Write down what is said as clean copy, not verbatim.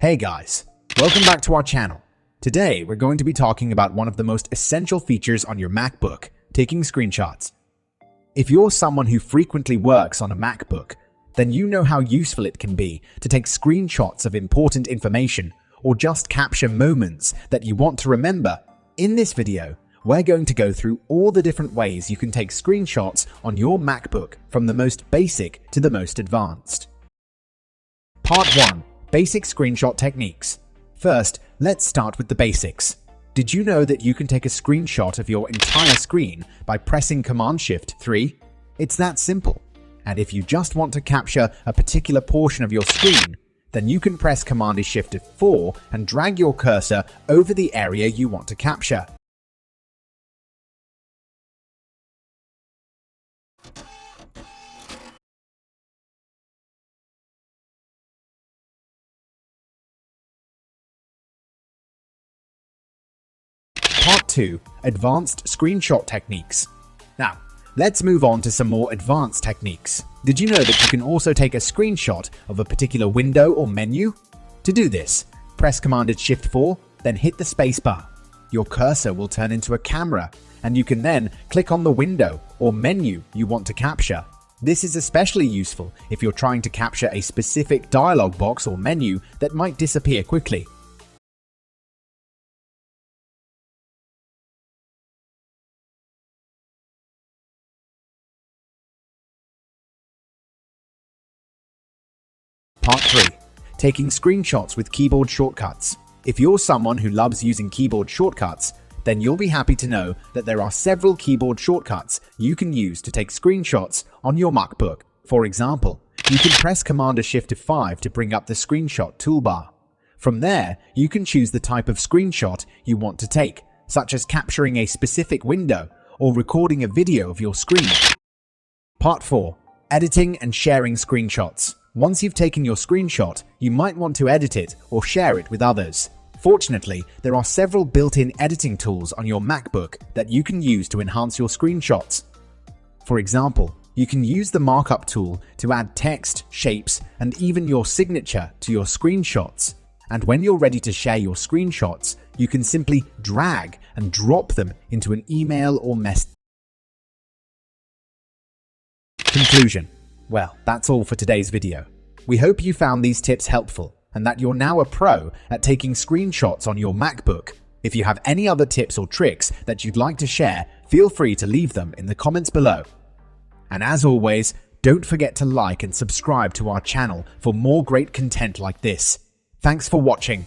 Hey guys, welcome back to our channel. Today we're going to be talking about one of the most essential features on your MacBook, taking screenshots. If you're someone who frequently works on a MacBook, then you know how useful it can be to take screenshots of important information or just capture moments that you want to remember. In this video, we're going to go through all the different ways you can take screenshots on your MacBook, from the most basic to the most advanced. Part 1. Basic screenshot techniques. First, let's start with the basics. Did you know that you can take a screenshot of your entire screen by pressing Command-Shift-3? It's that simple. And if you just want to capture a particular portion of your screen, then you can press Command-Shift-4 and drag your cursor over the area you want to capture. Part 2. Advanced screenshot techniques. Now, let's move on to some more advanced techniques. Did you know that you can also take a screenshot of a particular window or menu? To do this, press Command-Shift-4, then hit the spacebar. Your cursor will turn into a camera, and you can then click on the window or menu you want to capture. This is especially useful if you're trying to capture a specific dialog box or menu that might disappear quickly. Part 3. Taking screenshots with keyboard shortcuts. If you're someone who loves using keyboard shortcuts, then you'll be happy to know that there are several keyboard shortcuts you can use to take screenshots on your MacBook. For example, you can press Command-Shift-5 to bring up the screenshot toolbar. From there, you can choose the type of screenshot you want to take, such as capturing a specific window or recording a video of your screen. Part 4. Editing and sharing screenshots. Once you've taken your screenshot, you might want to edit it or share it with others. Fortunately, there are several built-in editing tools on your MacBook that you can use to enhance your screenshots. For example, you can use the markup tool to add text, shapes, and even your signature to your screenshots. And when you're ready to share your screenshots, you can simply drag and drop them into an email or message. Conclusion. Well, that's all for today's video. We hope you found these tips helpful and that you're now a pro at taking screenshots on your MacBook. If you have any other tips or tricks that you'd like to share, feel free to leave them in the comments below. And as always, don't forget to like and subscribe to our channel for more great content like this. Thanks for watching.